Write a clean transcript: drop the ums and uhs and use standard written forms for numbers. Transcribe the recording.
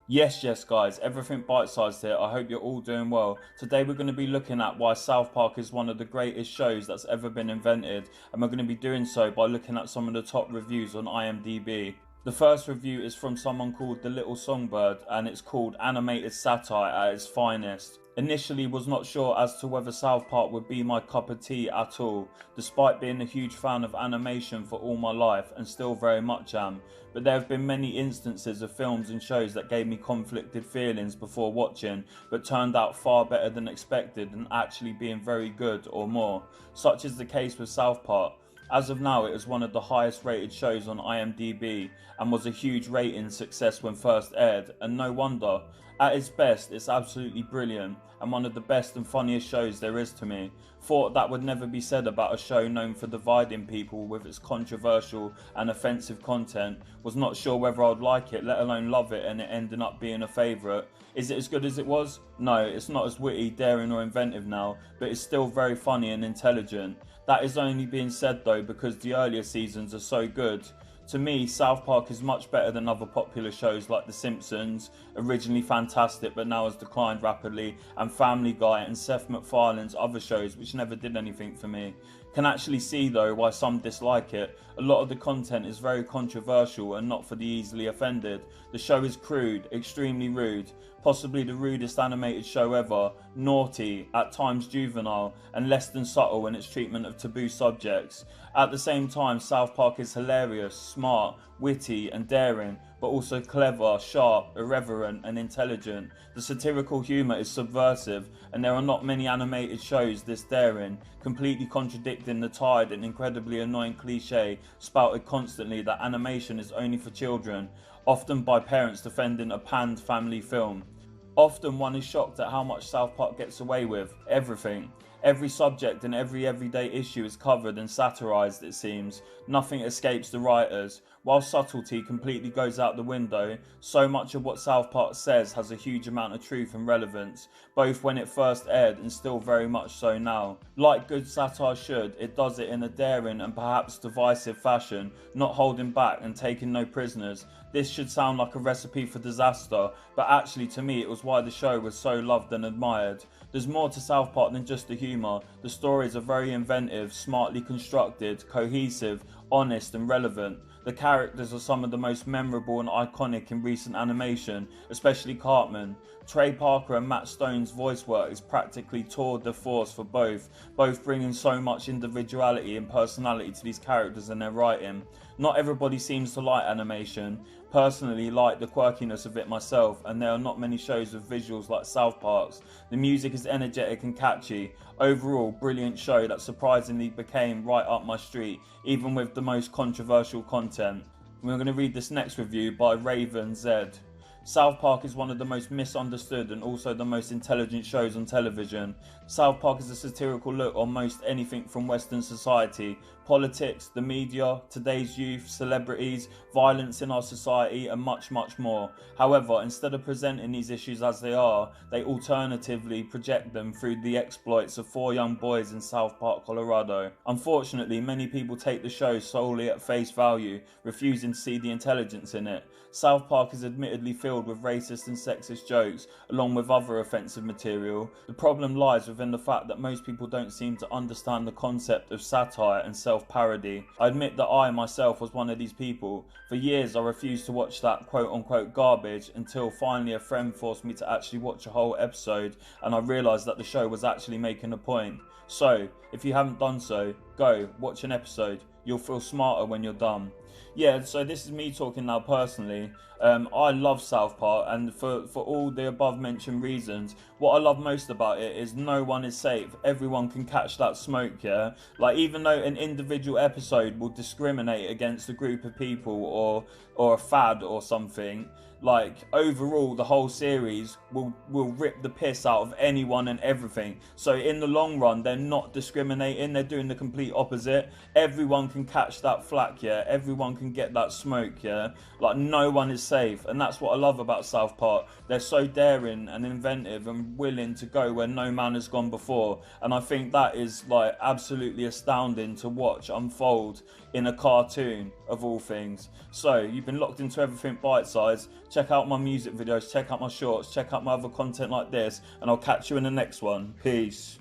Yes, guys, everything bite-sized here. I hope you're all doing well. Today we're going to be looking at why South Park is one of the greatest shows that's ever been invented, and we're going to be doing so by looking at some of the top reviews on IMDb. The first review is from someone called The Little Songbird, and it's called Animated Satire at its Finest. Initially was not sure as to whether South Park would be my cup of tea at all, despite being a huge fan of animation for all my life and still very much am, but there have been many instances of films and shows that gave me conflicted feelings before watching, but turned out far better than expected and actually being very good or more. Such is the case with South Park. As of now, it is one of the highest rated shows on IMDb and was a huge rating success when first aired, and no wonder. At its best, it's absolutely brilliant and one of the best and funniest shows there is to me. Thought that would never be said about a show known for dividing people with its controversial and offensive content. Was not sure whether I'd like it, let alone love it, and it ended up being a favourite. Is it as good as it was? No, it's not as witty, daring or inventive now, but it's still very funny and intelligent. That is only being said though because the earlier seasons are so good. To me, South Park is much better than other popular shows like The Simpsons, originally fantastic but now has declined rapidly, and Family Guy and Seth MacFarlane's other shows which never did anything for me. Can actually see though why some dislike it. A lot of the content is very controversial and not for the easily offended. The show is crude, extremely rude, possibly the rudest animated show ever, naughty, at times juvenile, and less than subtle in its treatment of taboo subjects. At the same time, South Park is hilarious, smart, witty and daring, but also clever, sharp, irreverent and intelligent. The satirical humour is subversive, and there are not many animated shows this daring, completely contradicting the tired and incredibly annoying cliche spouted constantly that animation is only for children, often by parents defending a panned family film. Often one is shocked at how much South Park gets away with. Everything. Every subject and every everyday issue is covered and satirised, it seems. Nothing escapes the writers. While subtlety completely goes out the window, so much of what South Park says has a huge amount of truth and relevance, both when it first aired and still very much so now. Like good satire should, it does it in a daring and perhaps divisive fashion, not holding back and taking no prisoners. This should sound like a recipe for disaster, but actually to me it was why the show was so loved and admired. There's more to South Park than just the humour. The stories are very inventive, smartly constructed, cohesive, honest and relevant. The characters are some of the most memorable and iconic in recent animation, especially Cartman. Trey Parker and Matt Stone's voice work is practically tour de force for both bringing so much individuality and personality to these characters and their writing. Not everybody seems to like animation. Personally like the quirkiness of it myself, and there are not many shows with visuals like South Park's. The music is energetic and catchy. Overall, brilliant show that surprisingly became right up my street, even with the most controversial content. We're going to read this next review by Raven Z. South Park is one of the most misunderstood and also the most intelligent shows on television. South Park is a satirical look on most anything from Western society, politics, the media, today's youth, celebrities, violence in our society and much more. However, instead of presenting these issues as they are, they alternatively project them through the exploits of four young boys in South Park, Colorado. Unfortunately, many people take the show solely at face value, refusing to see the intelligence in it. South Park is admittedly filled with racist and sexist jokes, along with other offensive material. The problem lies within the fact that most people don't seem to understand the concept of satire and self-parody. I admit that I myself was one of these people. For years I refused to watch that quote-unquote garbage until finally a friend forced me to actually watch a whole episode, and I realised that the show was actually making a point. So, if you haven't done so, go, watch an episode. You'll feel smarter when you're done. Yeah, so this is me talking now personally. I love South Park, and for all the above mentioned reasons, what I love most about it is no one is safe. Everyone can catch that smoke, yeah? Like, even though an individual episode will discriminate against a group of people or a fad or something, like, overall the whole series will rip the piss out of anyone and everything. So in the long run, they're not discriminating, they're doing the complete opposite. Everyone can catch that flack, yeah? Everyone can get that smoke, yeah? Like, no one is safe, and that's what I love about South Park. They're so daring and inventive and willing to go where no man has gone before, and I think that is like absolutely astounding to watch unfold in a cartoon of all things. So you've been locked into Everything Bite Size. check out my music videos, check out my shorts, check out my other content like this, and I'll catch you in the next one. Peace.